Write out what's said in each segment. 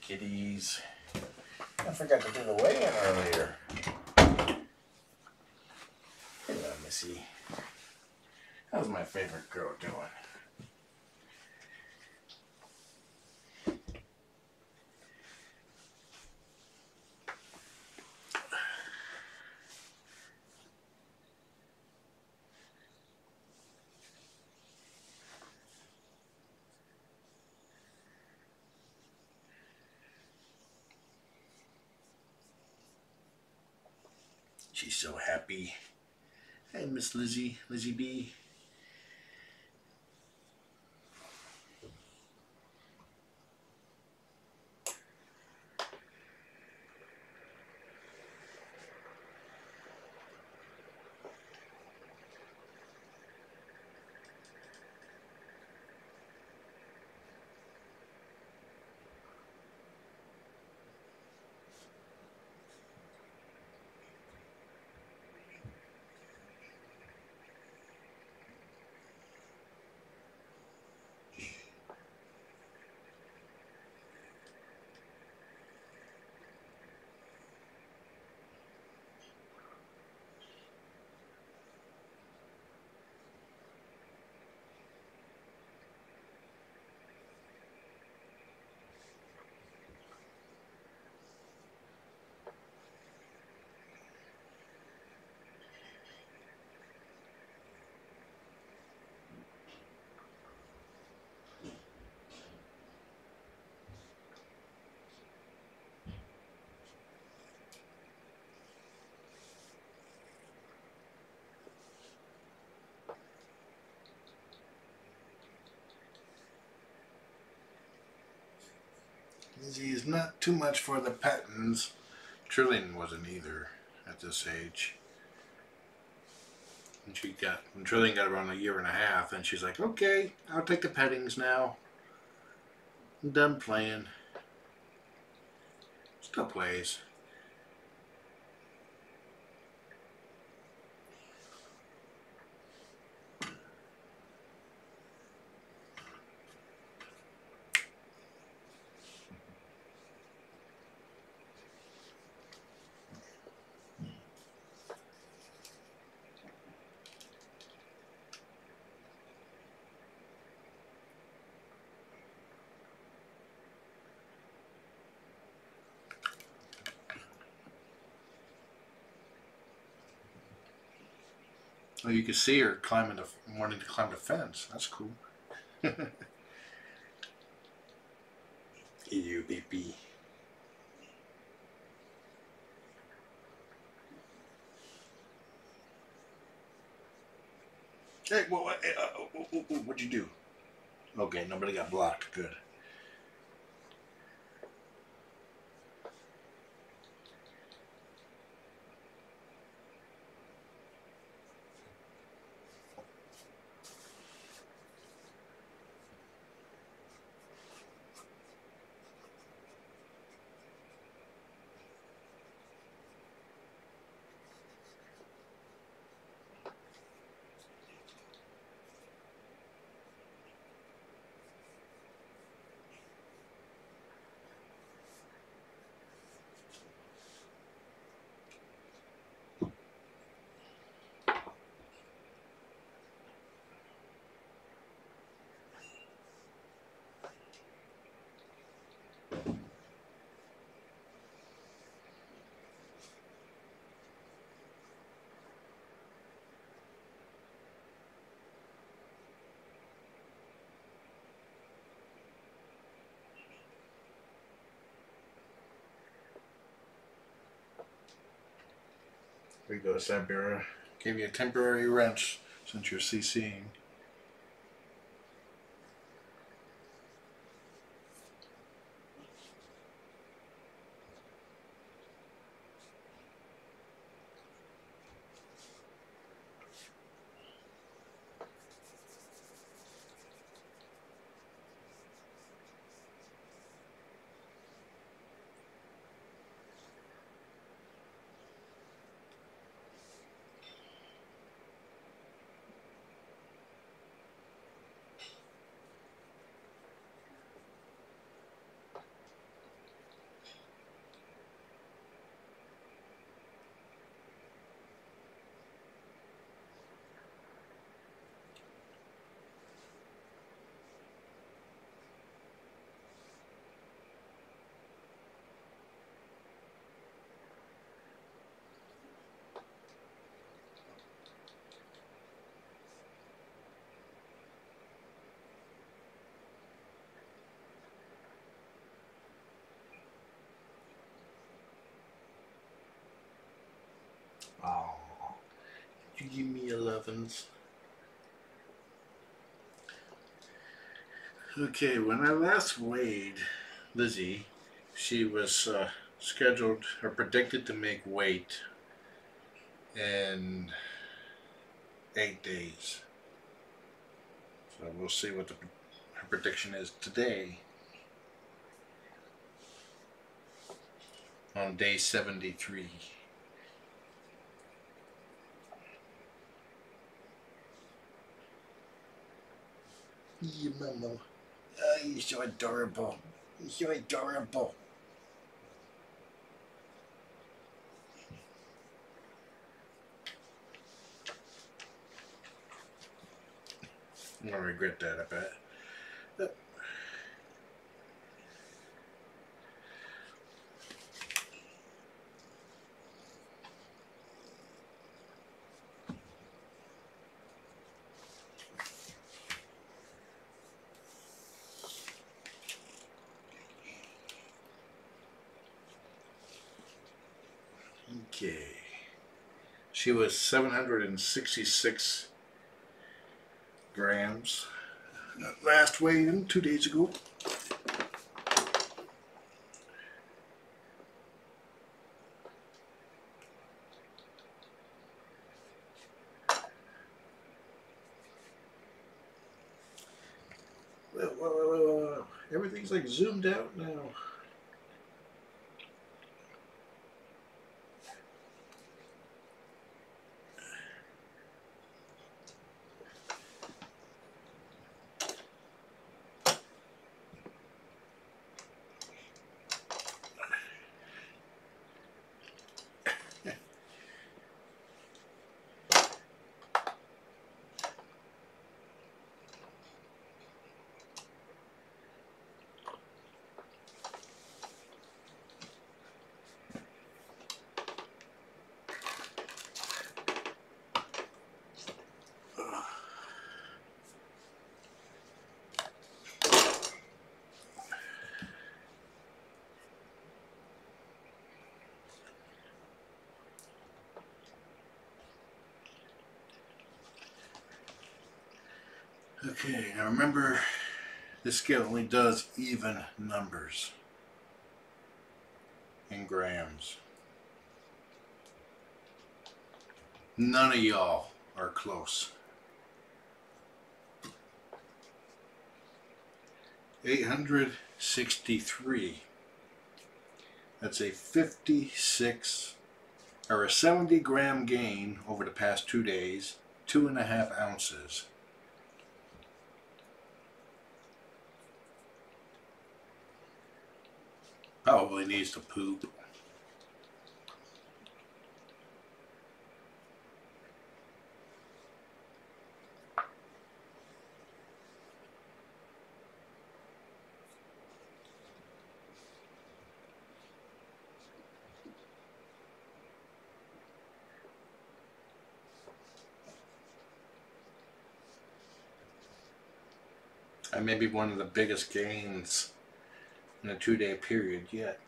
kitties. I forgot to do the weigh-in earlier. Hello, Missy. How's my favorite girl doing? She's so happy. Hey, Miss Lizzie, Lizzie B. Lizzie is not too much for the pettings. Trillian wasn't either at this age. And when Trillian got around 1.5 years, and she's like, okay, I'll take the pettings now. I'm done playing. Still plays. Oh, you can see her wanting to climb the fence. That's cool. You baby. Hey, what'd you do? Okay, nobody got blocked. Good. There you go, Sabira. Gave you a temporary wrench since you're CCing. You give me 11s. Okay, when I last weighed Lizzie, she was scheduled or predicted to make weight in 8 days. So we'll see what her prediction is today on day 73. Yeah, Mama. Oh, you're so adorable. You're so adorable. I'm gonna regret that, I bet. Okay. She was 766 grams. Last weighed in 2 days ago. Whoa. Everything's like zoomed out now. Okay, now remember, this scale only does even numbers in grams. None of y'all are close. 863. That's a 56 or a 70-gram gain over the past 2 days, 2.5 ounces. Probably needs to poop. And maybe one of the biggest gains in a 2-day period yet.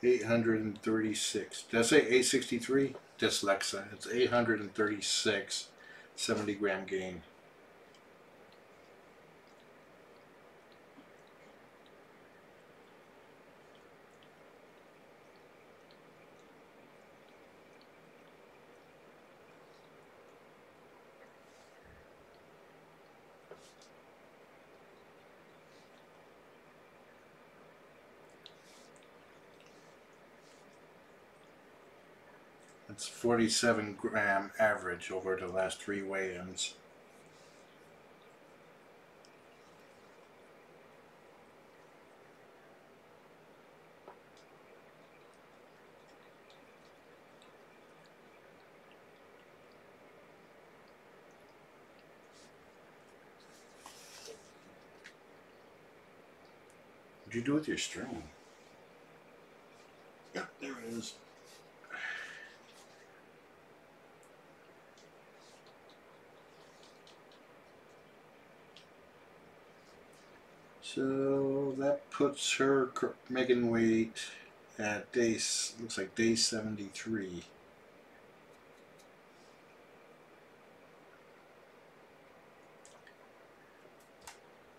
$836. Did I say 863? Dyslexia. It's 836 70-gram gain. It's 47-gram average over the last 3 weigh-ins. What'd you do with your string? Yep, there it is. So that puts her making weight at looks like day 73.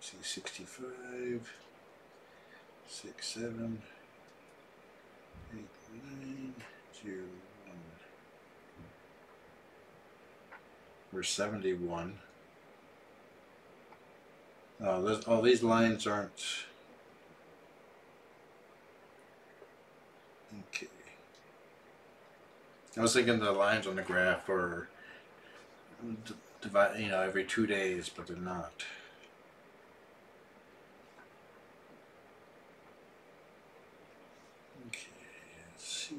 See, 65, 6, 7, 8, 9, 0, 1. We're 71. Oh, these lines aren't. Okay. I was thinking the lines on the graph are divide, every 2 days, but they're not. Okay, let's see.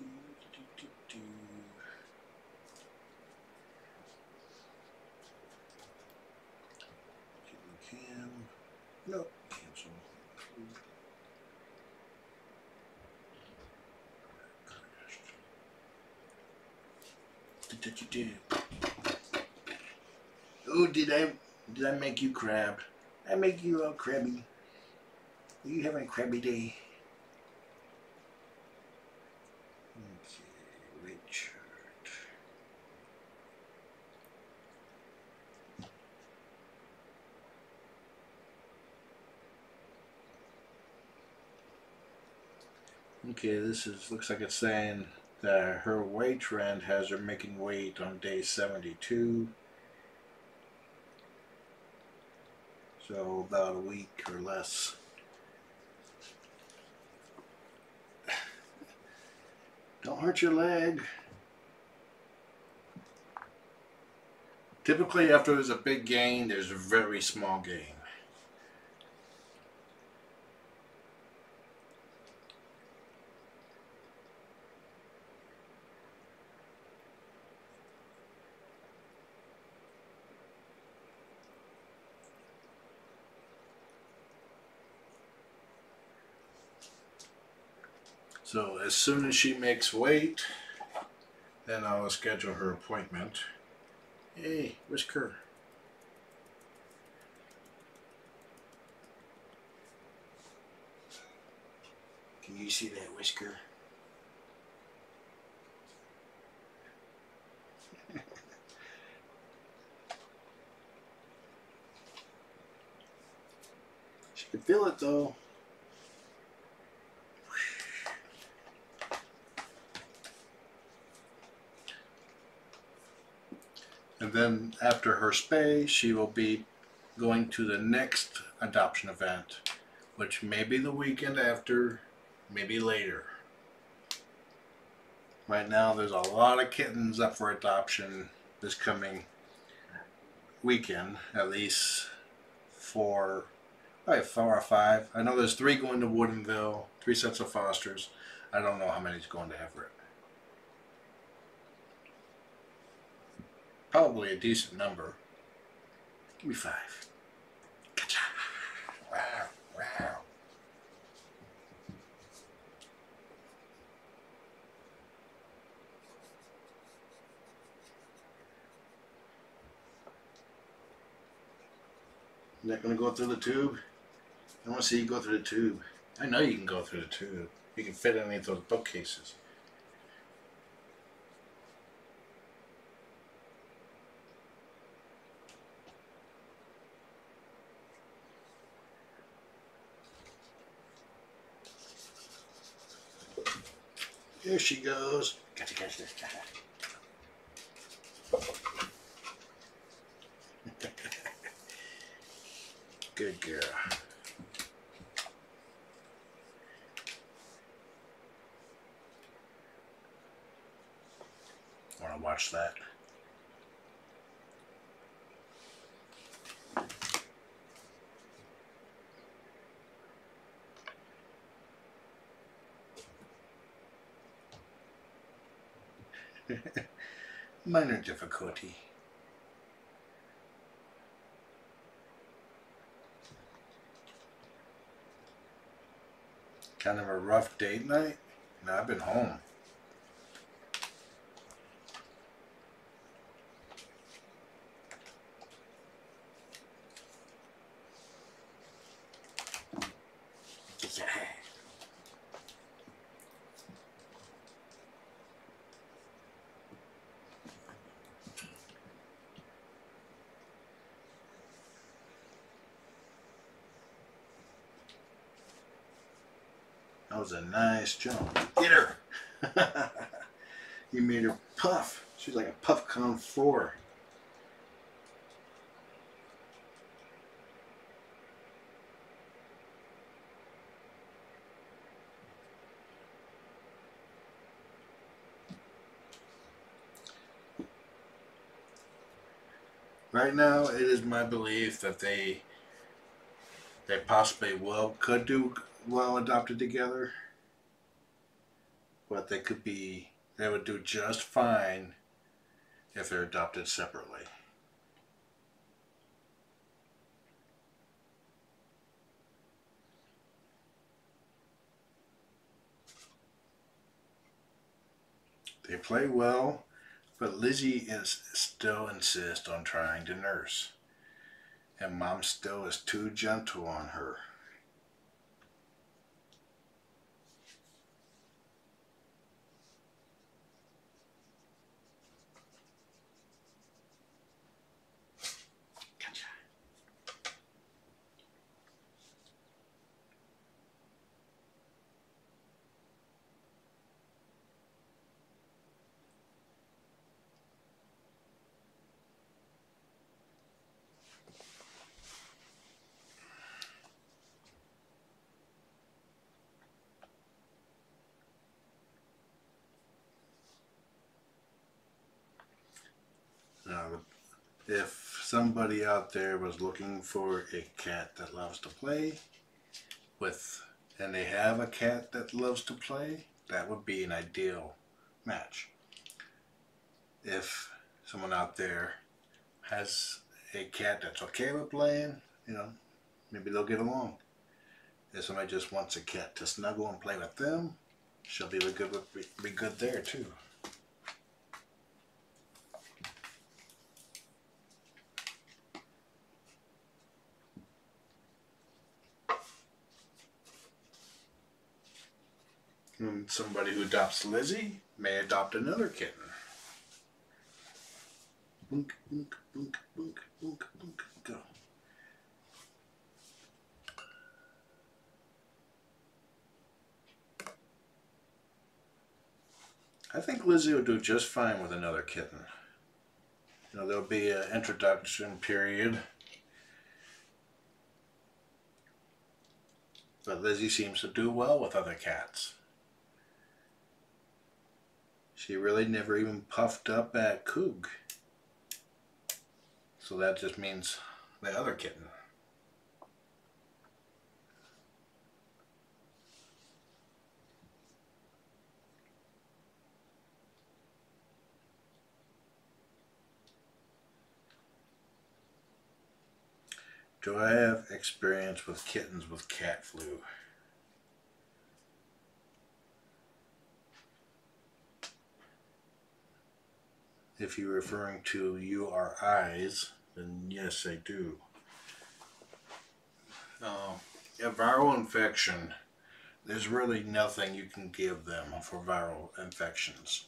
Cam. Nope. Cancel. Oh, did I make you crab? I make you all crabby. Are you having a crabby day? Okay, weight chart. Okay, looks like it's saying that her weight trend has her making weight on day 72. So about a week or less. Don't hurt your leg. Typically after there's a big gain, there's a very small gain. So as soon as she makes weight, then I'll schedule her appointment. Hey, Whisker. Can you see that, Whisker? She can feel it though. And then after her spay, she will be going to the next adoption event, which may be the weekend after, maybe later. Right now there's a lot of kittens up for adoption this coming weekend, at least probably 4 or 5. I know there's 3 going to Woodinville, 3 sets of fosters. I don't know how many's going to Everett. Probably a decent number. Give me 5. Gotcha. Wow, wow. You're not going to go through the tube? I want to see you go through the tube. I know you can go through the tube. You can fit underneath those bookcases. Here she goes. Gotcha, gotcha, gotcha. Good girl. Want to watch that? Minor difficulty. Kind of a rough date night? No, I've been home. That was a nice jump. Get her! You made her puff. She's like a puff-con 4. Right now, it is my belief that they possibly could do well adopted together, but they would do just fine if they're adopted separately. They play well, but Lizzie still insists on trying to nurse, and Mom still is too gentle on her. Now, if somebody out there was looking for a cat that loves to play and they have a cat that loves to play, that would be an ideal match. If someone out there has a cat that's okay with playing, maybe they'll get along. If somebody just wants a cat to snuggle and play with them, Shelby would be good there too. And somebody who adopts Lizzie may adopt another kitten. Boonk, boonk, boonk, boonk, boonk, boonk, go. I think Lizzie will do just fine with another kitten. There'll be an introduction period. But Lizzie seems to do well with other cats. She really never even puffed up at Coog. So that just means the other kitten. Do I have experience with kittens with cat flu? If you're referring to URIs, then yes, I do. A viral infection, there's really nothing you can give them for viral infections.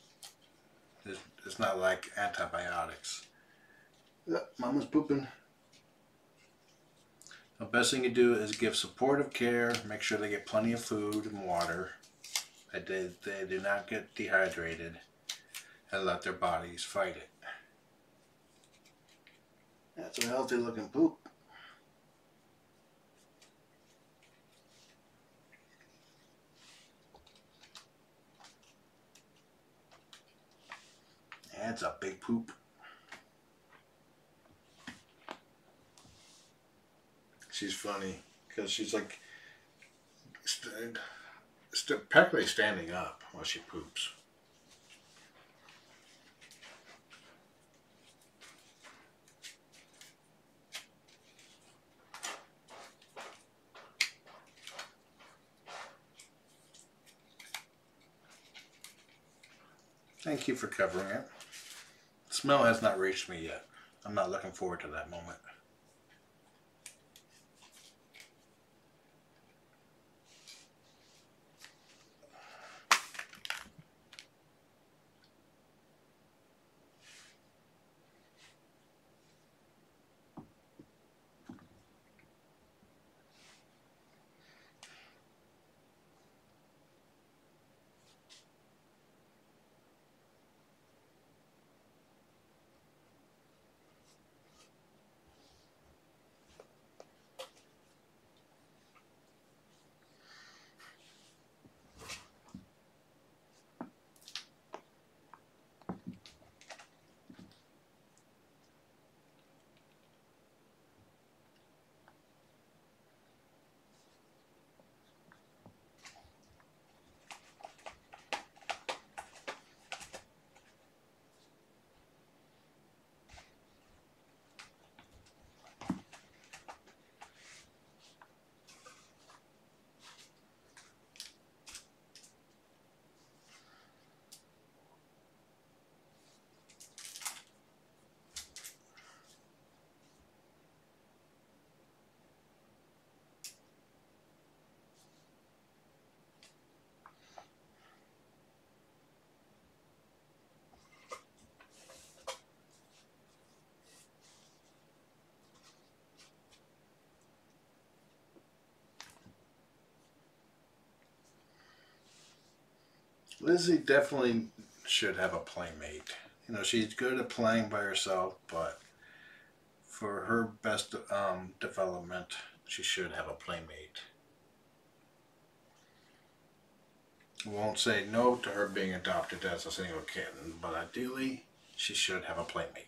It's not like antibiotics. Mama's pooping. The best thing you do is give supportive care, make sure they get plenty of food and water, that they do not get dehydrated, and let their bodies fight it. That's a healthy looking poop. That's a big poop. She's funny because she's like practically standing up while she poops. Thank you for covering it. The smell has not reached me yet. I'm not looking forward to that moment. Lizzie definitely should have a playmate. You know, she's good at playing by herself, but for her best development, she should have a playmate. Won't say no to her being adopted as a single kitten, but ideally, she should have a playmate.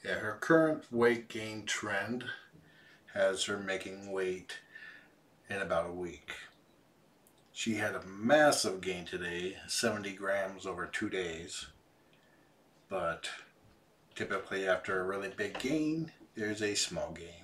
Yeah, her current weight gain trend has her making weight in about a week. She had a massive gain today, 70 grams over 2 days, but typically after a really big gain, there's a small gain.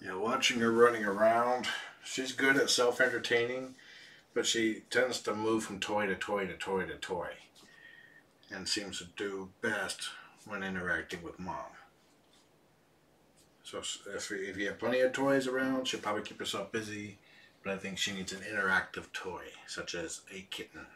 Yeah, watching her running around, she's good at self-entertaining, but she tends to move from toy to toy to toy to toy and seems to do best when interacting with mom. So if you have plenty of toys around, she'll probably keep herself busy, but I think she needs an interactive toy, such as a kitten.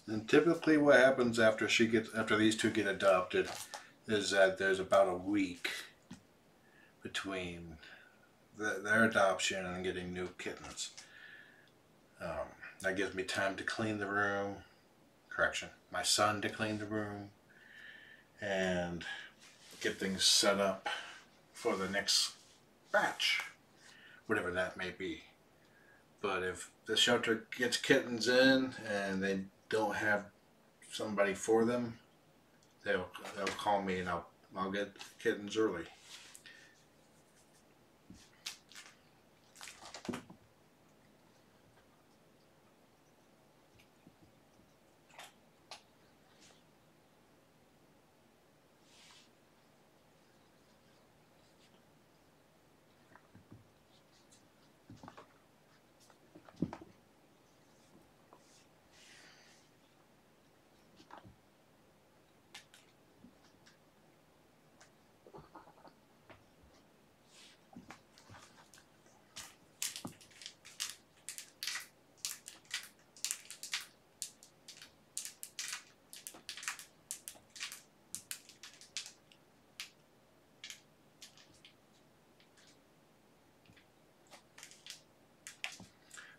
And typically, what happens after these two get adopted is that there's about a week between their adoption and getting new kittens. That gives me time to clean the room. Correction, my son to clean the room and get things set up for the next batch, whatever that may be. But if the shelter gets kittens in and they don't have somebody for them, they'll call me and I'll get kittens early.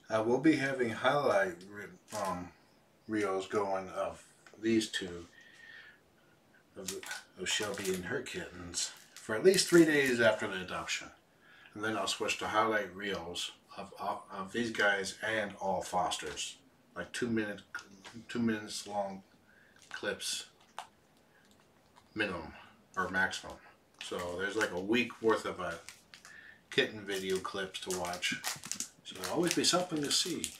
I will be having highlight reels going of these two, of Shelby and her kittens, for at least 3 days after the adoption. And then I'll switch to highlight reels of these guys and all fosters, like 2 minutes long clips minimum or maximum. So there's like a week worth of kitten video clips to watch. So there'll always be something to see.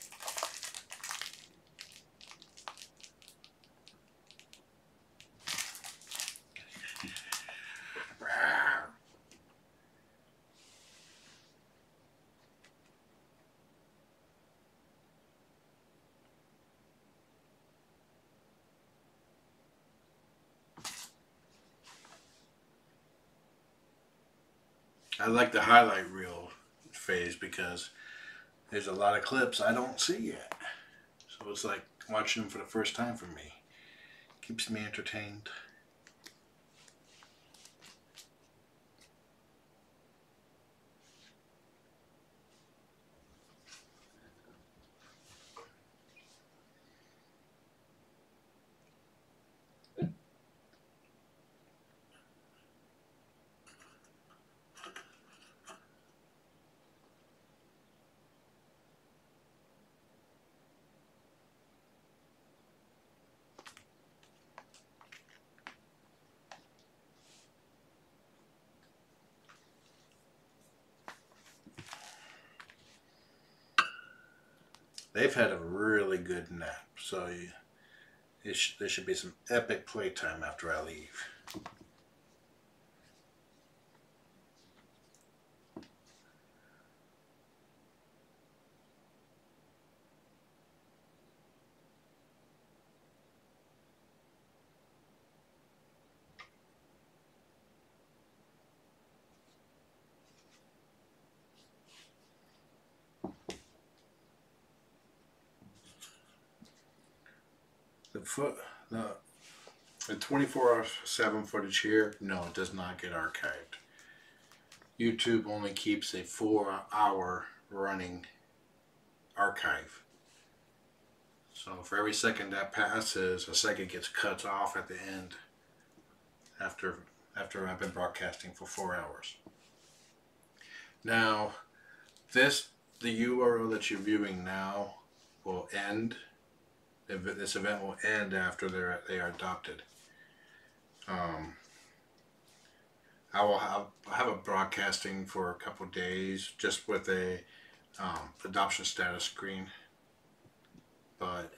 I like the highlight reel phase because there's a lot of clips I don't see yet. So it's like watching them for the first time for me. Keeps me entertained. They've had a really good nap, so there should be some epic playtime after I leave. The 24/7 footage here, no, it does not get archived. YouTube only keeps a 4-hour running archive. So for every second that passes, a second gets cut off at the end after I've been broadcasting for 4 hours. Now, the URL that you're viewing now will end. This event will end after they are adopted. I will have a broadcasting for a couple of days just with a adoption status screen, but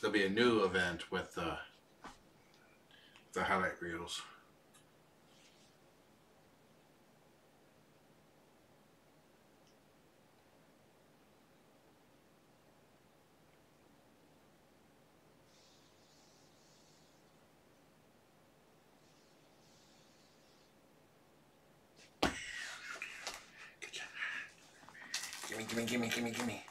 there'll be a new event with the highlight reels. Gimme.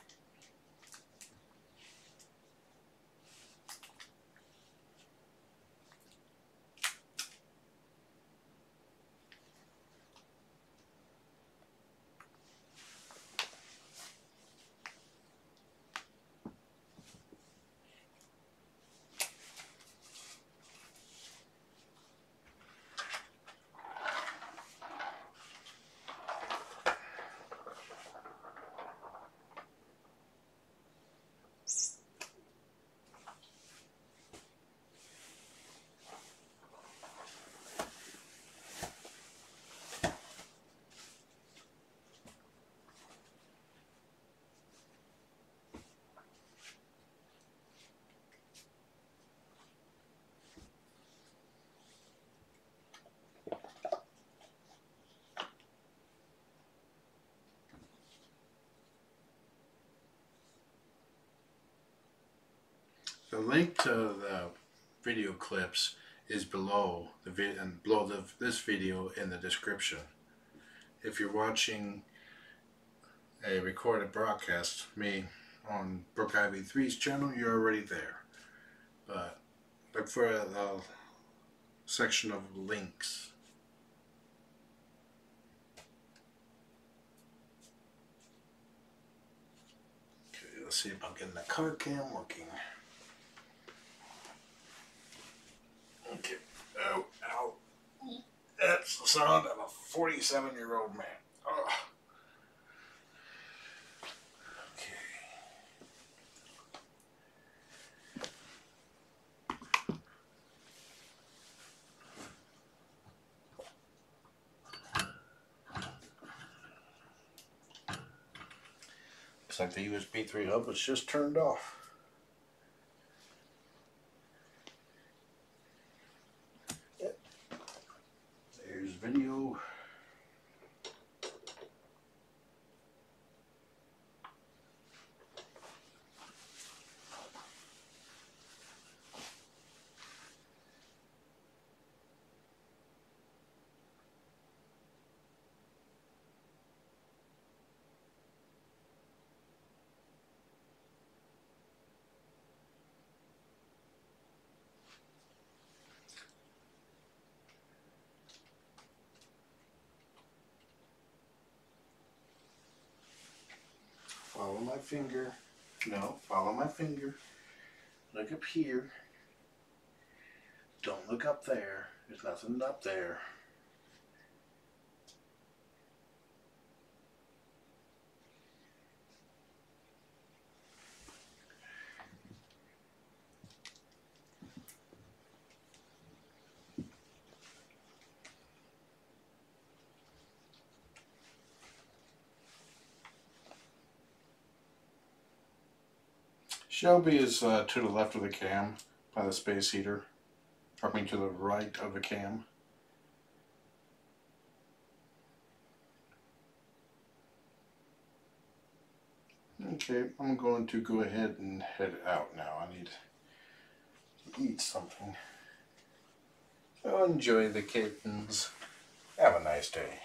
The link to the video clips is below this video in the description. If you're watching a recorded broadcast, me on Brook Ivy 3's channel, you're already there. But look for the section of links. Okay, let's see if I'm getting the card cam working. Okay. Oh, ow. That's the sound of a 47-year-old man. Oh. Looks like the USB 3 hub was just turned off. Yep. There's video. Follow my finger. No, follow my finger. Look up here. Don't look up there. There's nothing up there. Shelby is to the left of the cam by the space heater. I mean to the right of the cam. Okay, I'm going to go ahead and head out now. I need to eat something. So enjoy the kittens. Have a nice day.